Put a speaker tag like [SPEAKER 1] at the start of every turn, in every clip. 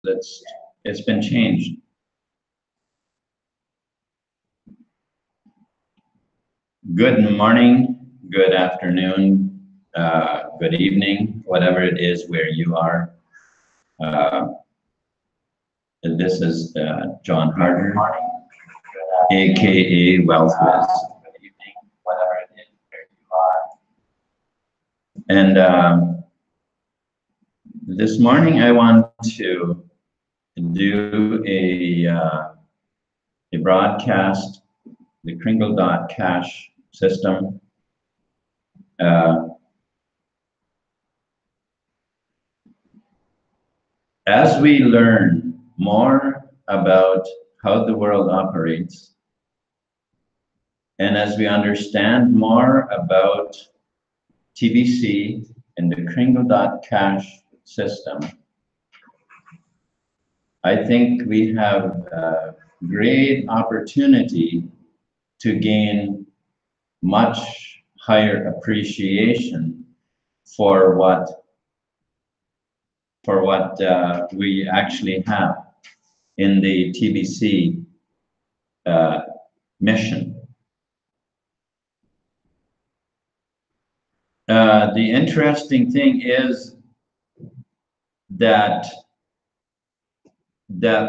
[SPEAKER 1] It's been changed. Good morning, good afternoon, good evening, whatever it is where you are. This is John Harder, aka Wealth Wiz. Good evening, whatever it is where you are. And this morning I want to do a broadcast, the Kringle.cash system. As we learn more about how the world operates, and as we understand more about TBC and the Kringle.cash system, I think we have a great opportunity to gain much higher appreciation for what we actually have in the TBC mission. The interesting thing is that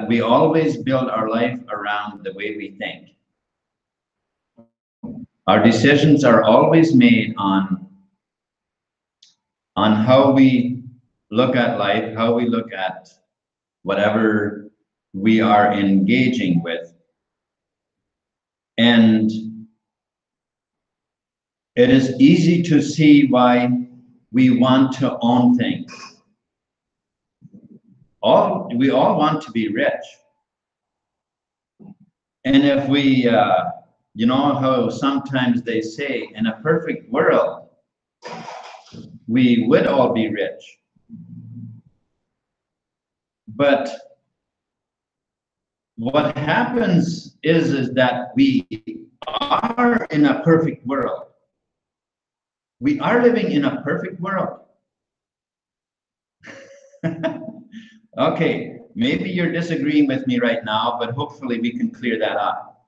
[SPEAKER 1] we always build our life around the way we think. Our decisions are always made on how we look at life, how we look at whatever we are engaging with. And it is easy to see why we want to own things. We all want to be rich. And if we, you know how sometimes they say, in a perfect world, we would all be rich. But what happens is that we are in a perfect world. We are living in a perfect world. Okay, maybe you're disagreeing with me right now, but hopefully we can clear that up.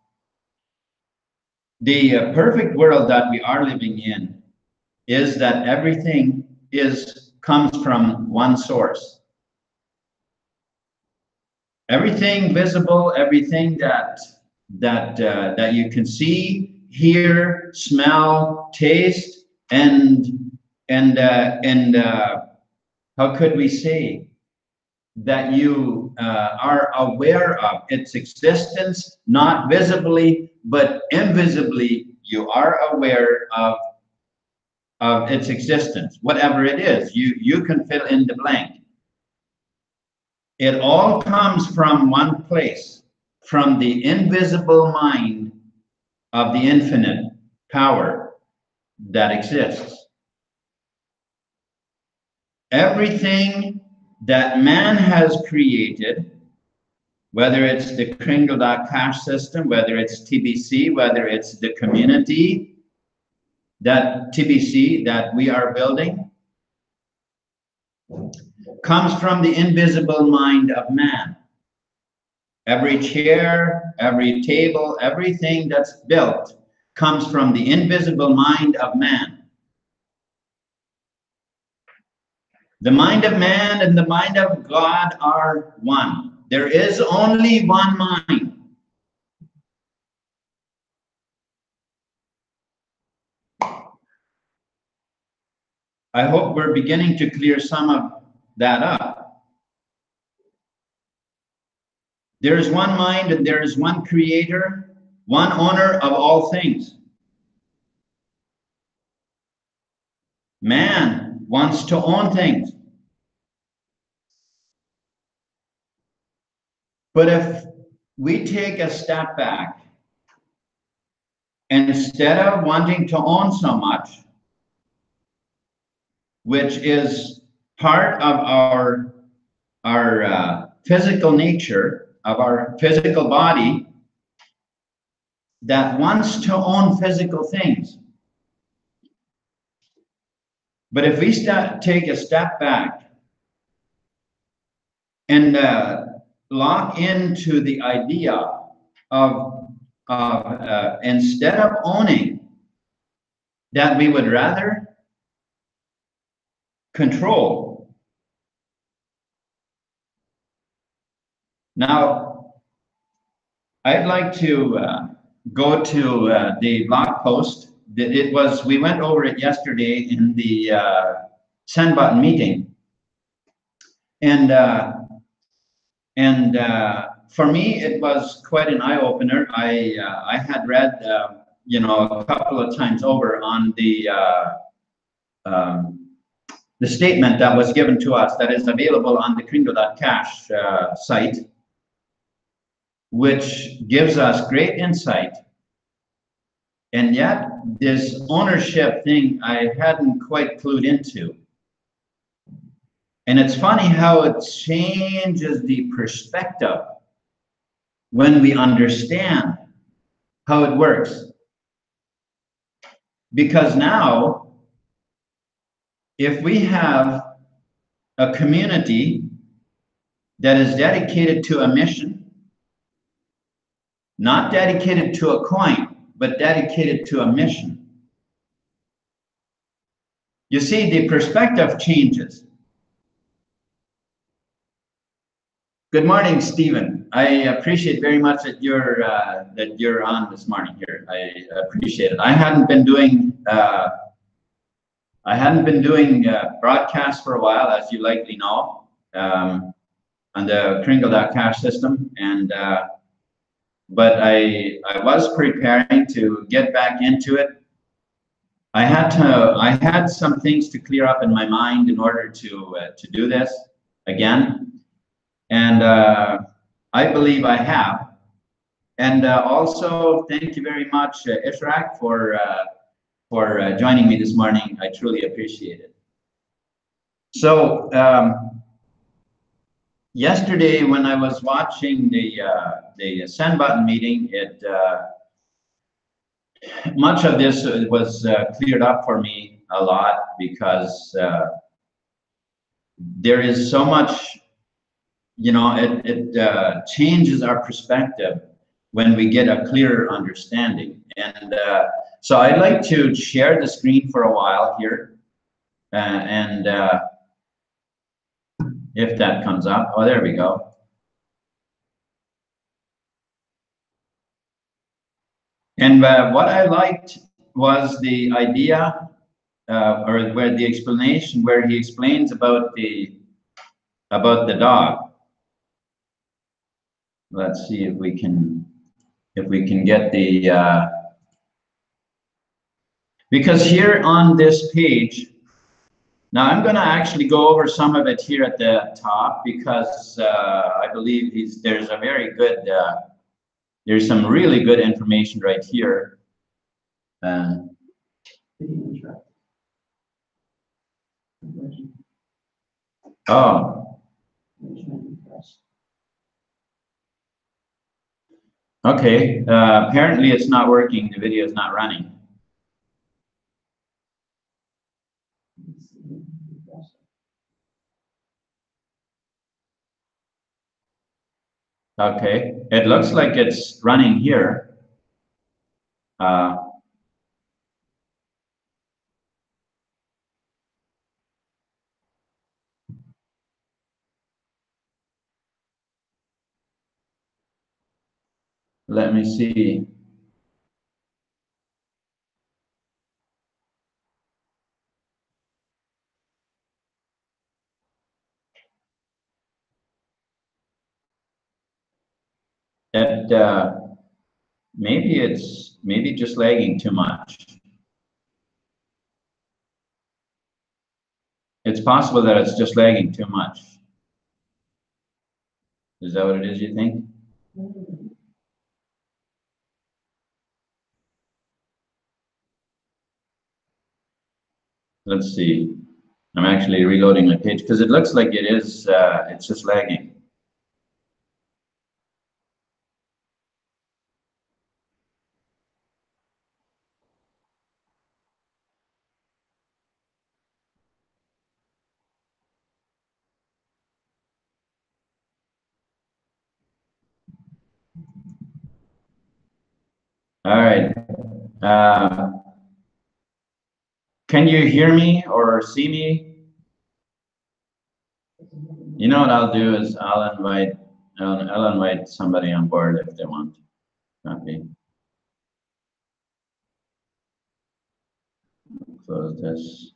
[SPEAKER 1] The perfect world that we are living in is that everything comes from one source. Everything visible, everything that you can see, hear, smell, taste, and how could we say that you are aware of its existence, not visibly, but invisibly, you are aware of its existence, whatever it is. You can fill in the blank. It all comes from one place, from the invisible mind of the infinite power that exists. Everything that man has created, whether it's the Kringle.cash system, whether it's TBC, whether it's the community, that TBC that we are building, comes from the invisible mind of man. Every chair, every table, everything that's built comes from the invisible mind of man. The mind of man and the mind of God are one. There is only one mind. I hope we're beginning to clear some of that up. There is one mind and there is one creator, one owner of all things. Man wants to own things. But if we take a step back, instead of wanting to own so much, which is part of our physical nature, of our physical body, that wants to own physical things. But if we take a step back and lock into the idea of instead of owning, that we would rather control. Now, I'd like to go to the blog post. We went over it yesterday in the send button meeting, and for me, it was quite an eye opener. I had read, a couple of times over on the statement that was given to us that is available on the Kringle.cash site, which gives us great insight. And yet, this ownership thing I hadn't quite clued into. And it's funny how it changes the perspective when we understand how it works. Because now, if we have a community that is dedicated to a mission, not dedicated to a coin, but dedicated to a mission, you see, the perspective changes. Good morning, Stephen. I appreciate very much that you're on this morning here. I appreciate it. I hadn't been doing broadcasts for a while, as you likely know, on the Kringle.cash system, and but I was preparing to get back into it. I had some things to clear up in my mind in order to do this again. And I believe I have. And also, thank you very much, Ishraq, for joining me this morning. I truly appreciate it. So yesterday, when I was watching the send button meeting, much of this was cleared up for me a lot, because there is so much. It changes our perspective when we get a clearer understanding. And so I'd like to share the screen for a while here. And if that comes up, oh, there we go. And what I liked was the idea, or where the explanation, where he explains about the dog. Let's see if we can get the because here on this page, now I'm going to actually go over some of it here at the top, because I believe there's a very good there's some really good information right here. Oh. Okay, apparently it's not working. The video is not running. Okay, it looks like it's running here. Let me see. Maybe just lagging too much. It's possible that it's just lagging too much. Is that what it is, you think? Let's see. I'm actually reloading my page, because it looks like it is, it's just lagging. All right. Uh, can you hear me or see me? You know what I'll do is I'll invite somebody on board if they want. Not me. Close this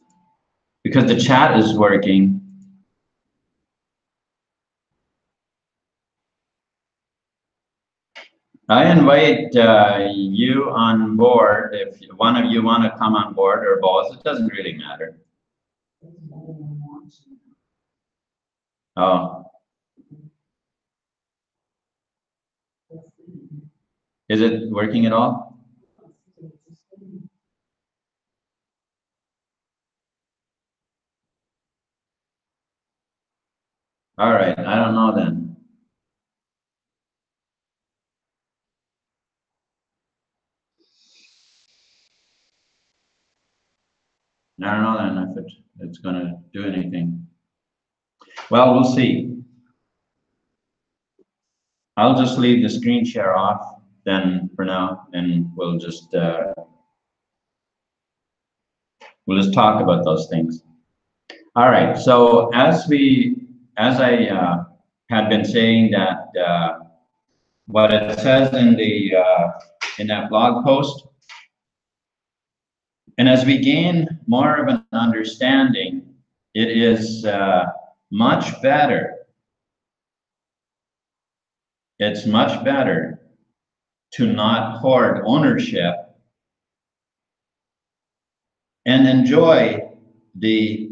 [SPEAKER 1] because the chat is working. I invite you on board if one of you want to come on board or both. It doesn't really matter. Oh, is it working at all? All right, I don't know then. I don't know then if it's going to do anything. Well, we'll see. I'll just leave the screen share off then for now, and we'll just talk about those things. All right. So as I had been saying that what it says in that blog post, and as we gain more of an understanding, it is much better. It's much better to not hoard ownership and enjoy the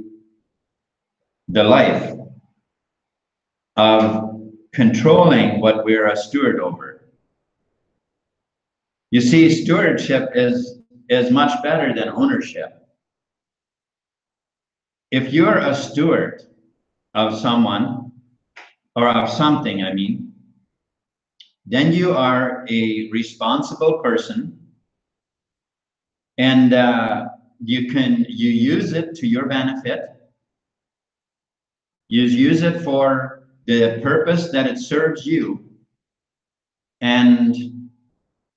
[SPEAKER 1] life of controlling what we're a steward over. You see, stewardship is much better than ownership. If you're a steward of someone or of something, I mean, then you are a responsible person, and you use it to your benefit. You use it for the purpose that it serves you, and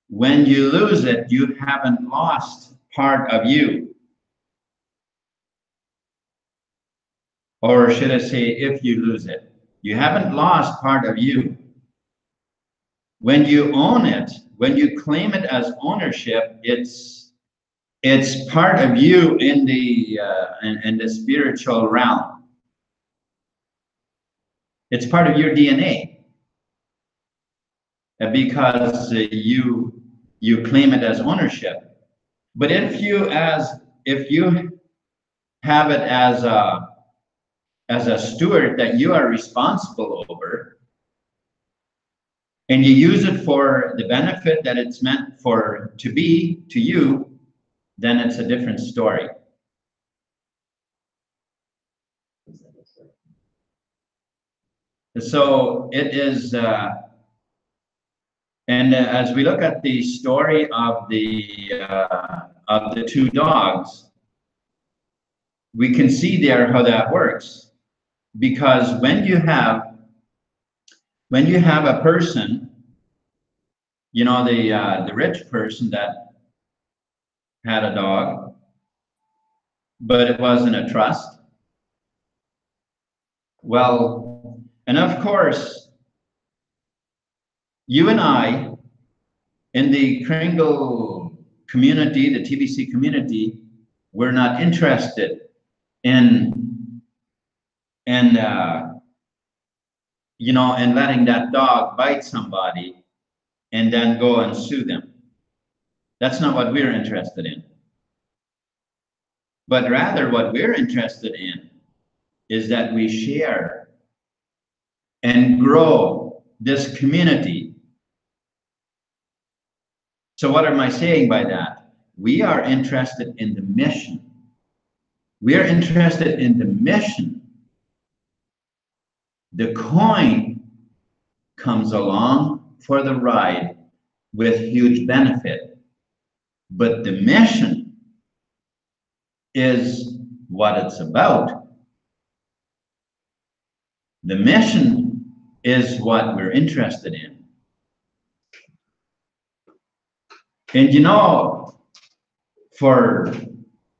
[SPEAKER 1] when you lose it, you haven't lost part of you. Or should I say, if you lose it, you haven't lost part of you. When you own it, when you claim it as ownership, it's part of you in the spiritual realm. It's part of your DNA because you claim it as ownership. But if you have it as a steward that you are responsible over, and you use it for the benefit that it's meant for to be to you, then it's a different story. So it is, and as we look at the story of the two dogs, we can see there how that works. Because when you have a person, you know, the rich person that had a dog, but it wasn't a trust. Well, and of course, you and I, in the Kringle community, the TBC community, we're not interested in you know, in letting that dog bite somebody and then go and sue them. That's not what we're interested in. But rather, what we're interested in is that we share and grow this community. So what am I saying by that? We are interested in the mission. We are interested in the mission. The coin comes along for the ride with huge benefit. But the mission is what it's about. The mission is what we're interested in. And you know, for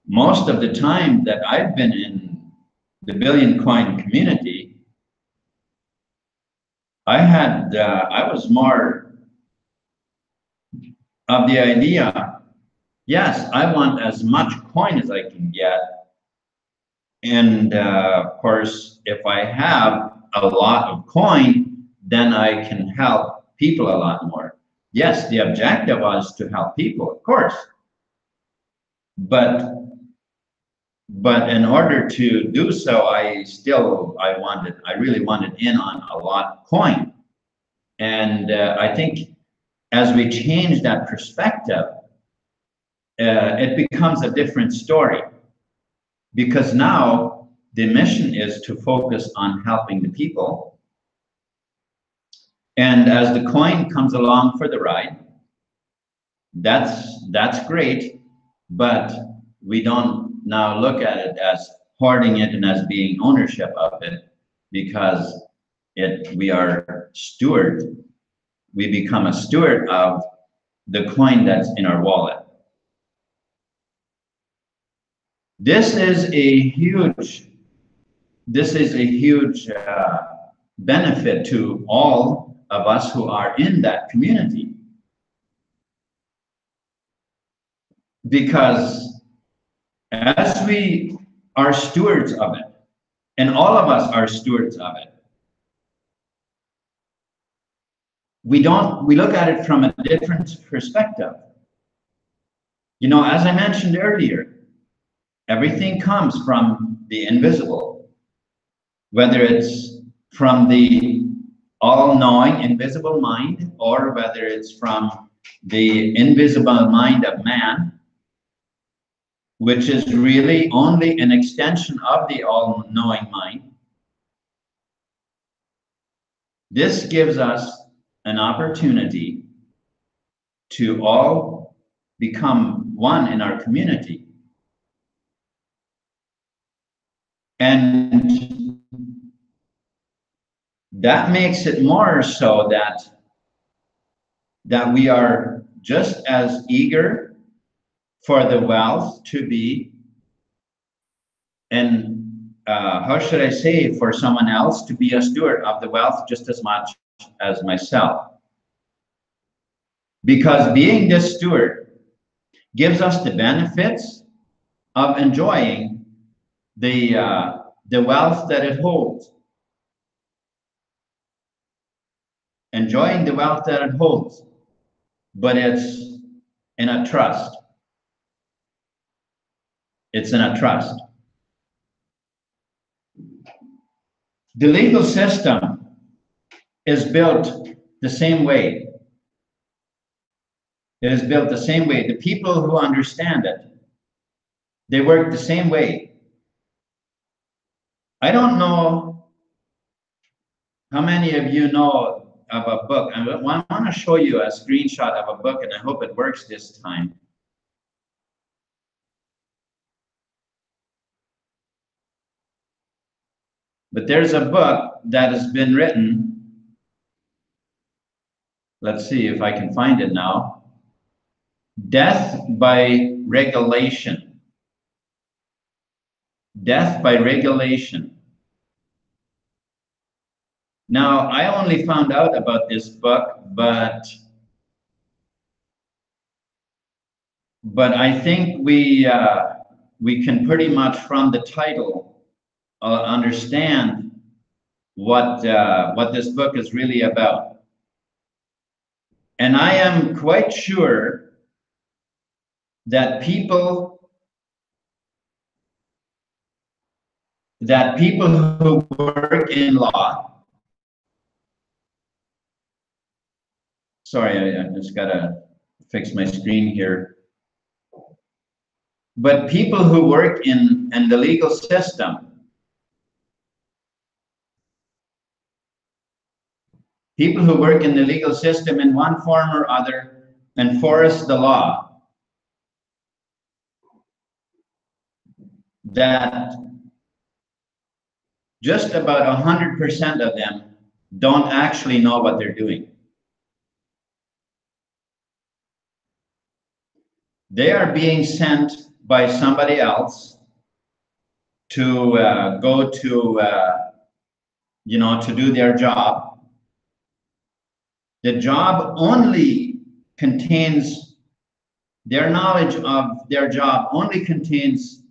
[SPEAKER 1] most of the time that I've been in the Billion Coin community, I was more of the idea, yes, I want as much coin as I can get. And of course, if I have a lot of coin, then I can help people a lot more. Yes, the objective was to help people, of course. But in order to do so, I really wanted in on a lot of coin. And I think as we change that perspective, it becomes a different story, because now the mission is to focus on helping the people. And as the coin comes along for the ride, that's great, but we don't now look at it as hoarding it and as being ownership of it, because we are steward. We become a steward of the coin that's in our wallet. This is a huge benefit to all of us who are in that community, because as we are stewards of it, and all of us are stewards of it, we look at it from a different perspective. You know, as I mentioned earlier, everything comes from the invisible, whether it's from the all-knowing invisible mind, or whether it's from the invisible mind of man, which is really only an extension of the all-knowing mind. This gives us an opportunity to all become one in our community. And that makes it more so that we are just as eager for the wealth to be, and how should I say, for someone else to be a steward of the wealth just as much as myself. Because being this steward gives us the benefits of enjoying the wealth that it holds. Enjoying the wealth that it holds, but it's in a trust. It's in a trust. The legal system is built the same way. It is built the same way. The people who understand it, they work the same way. I don't know how many of you know of a book. I want to show you a screenshot of a book, and I hope it works this time. But there's a book that has been written. Let's see if I can find it now. Death by Regulation. Death by Regulation. Now, I only found out about this book, but I think we can pretty much from the title understand what this book is really about. And I am quite sure that people who work in law, sorry, I just gotta fix my screen here. But people who work in the legal system, people who work in the legal system in one form or other enforce the law, that just about 100% of them don't actually know what they're doing. They are being sent by somebody else to go to, to do their job. The job only contains, their knowledge of their job only contains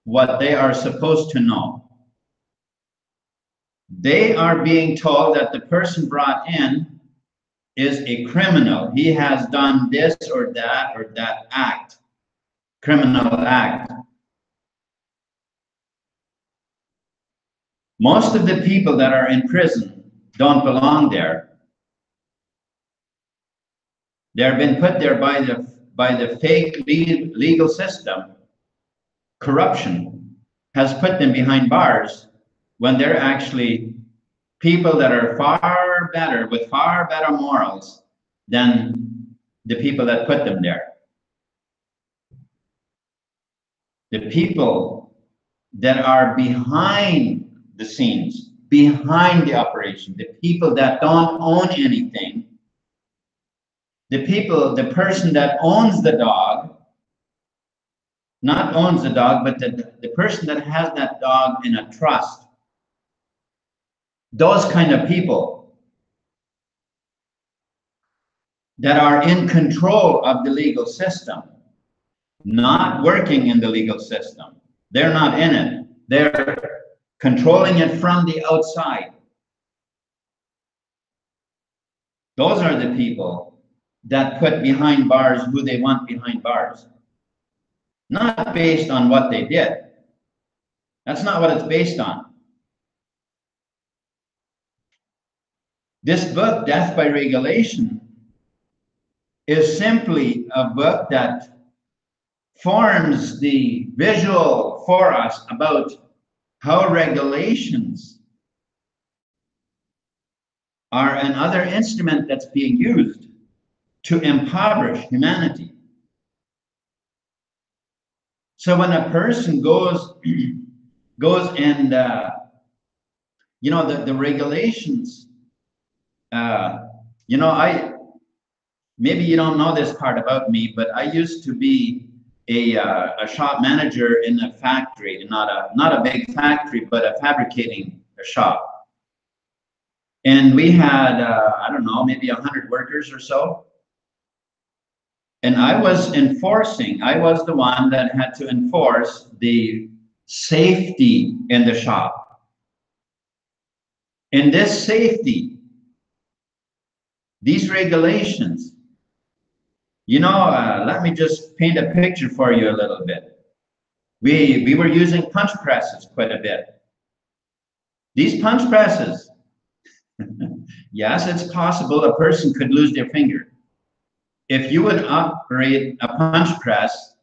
[SPEAKER 1] what they are supposed to know. They are being told that the person brought in is a criminal. He has done this or that act, criminal act. Most of the people that are in prison don't belong there. They've been put there by the fake legal system. Corruption has put them behind bars when they're actually people that are far better, with far better morals than the people that put them there. The people that are behind the scenes, behind the operation, the people that don't own anything, the person that owns the dog, not owns the dog, but the person that has that dog in a trust. Those kind of people that are in control of the legal system, not working in the legal system. They're not in it. They're controlling it from the outside. Those are the people that put behind bars who they want behind bars. Not based on what they did. That's not what it's based on. This book, Death by Regulation, is simply a book that forms the visual for us about how regulations are another instrument that's being used to impoverish humanity. So when a person goes and, the regulations, maybe you don't know this part about me, but I used to be a shop manager in a factory, not a big factory, but a fabricating shop. And we had, I don't know, maybe 100 workers or so. And I was the one that had to enforce the safety in the shop. And this safety, these regulations, let me just paint a picture for you a little bit. We were using punch presses quite a bit. These punch presses, yes, it's possible a person could lose their finger. If you would operate a punch press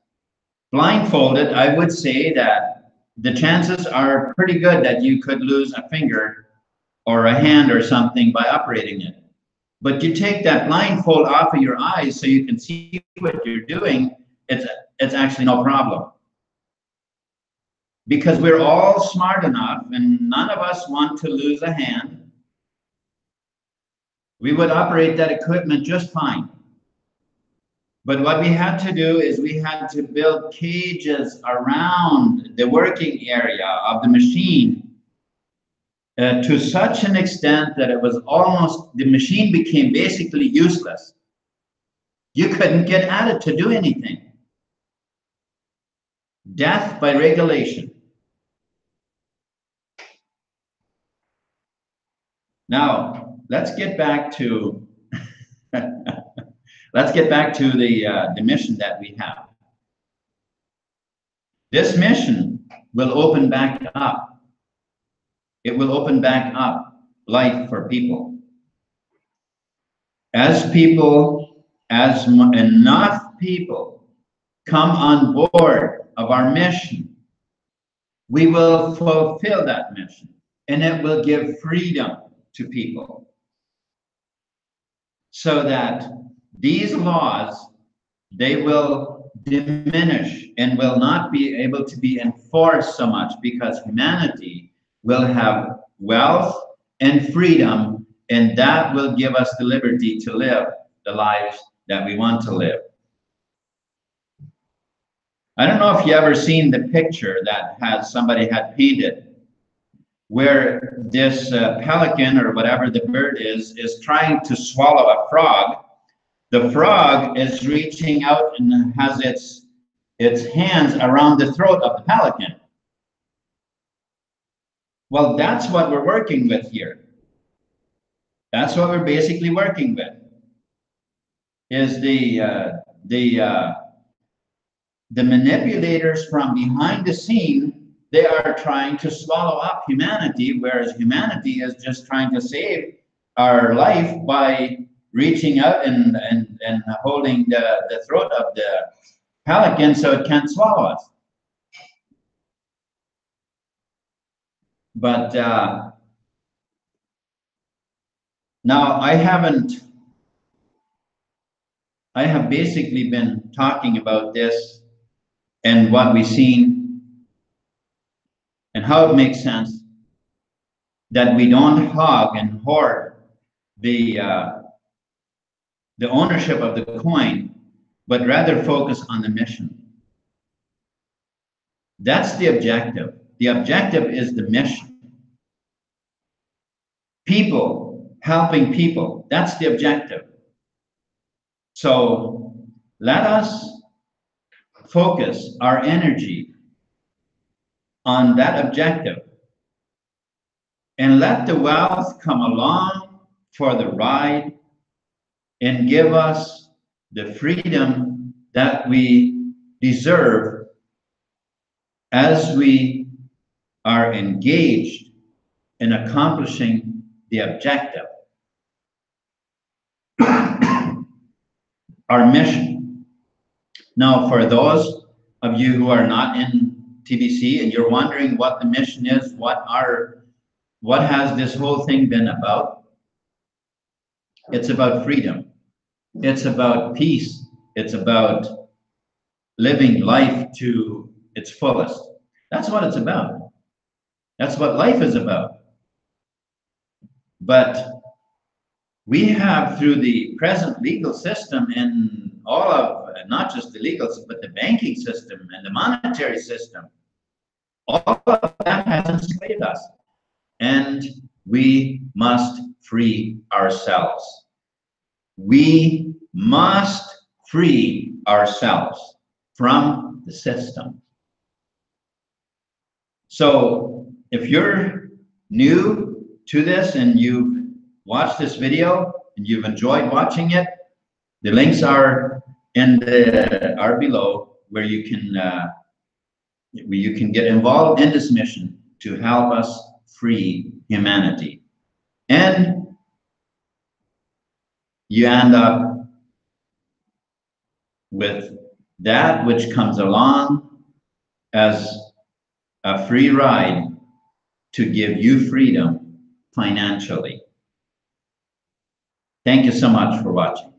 [SPEAKER 1] blindfolded, I would say that the chances are pretty good that you could lose a finger or a hand or something by operating it. But you take that blindfold off of your eyes so you can see what you're doing, it's actually no problem. Because we're all smart enough and none of us want to lose a hand. We would operate that equipment just fine. But what we had to do is we had to build cages around the working area of the machine to such an extent that it was almost, the machine became basically useless. You couldn't get at it to do anything. Death by regulation. Now, let's get back to the mission that we have. This mission will open back up. It will open back up life for people. As enough people come on board of our mission, we will fulfill that mission, and it will give freedom to people. So that these laws, they will diminish and will not be able to be enforced so much, because humanity will have wealth and freedom, and that will give us the liberty to live the lives that we want to live. I don't know if you ever seen the picture that somebody had painted, where this pelican or whatever the bird is trying to swallow a frog. The frog is reaching out and has its hands around the throat of the pelican. Well, that's what we're working with here. That's what we're basically working with, is the manipulators from behind the scene. They are trying to swallow up humanity, whereas humanity is just trying to save our life by reaching out and holding the throat of the pelican so it can't swallow us. But now I have basically been talking about this and what we've seen and how it makes sense that we don't hog and hoard the ownership of the coin, but rather focus on the mission. That's the objective. The objective is the mission. People, helping people, that's the objective. So let us focus our energy on that objective and let the wealth come along for the ride and give us the freedom that we deserve as we are engaged in accomplishing the objective, our mission. Now, for those of you who are not in TBC and you're wondering what the mission is, what has this whole thing been about? It's about freedom. It's about peace. It's about living life to its fullest. That's what it's about. That's what life is about. But we have, through the present legal system and all of, not just the legal, but the banking system and the monetary system, all of that has enslaved us. And we must free ourselves. We must free ourselves from the system. So if you're new to this and you've watched this video and you've enjoyed watching it, the links are below where you can get involved in this mission to help us free humanity. And you end up with that which comes along as a free ride to give you freedom financially. Thank you so much for watching.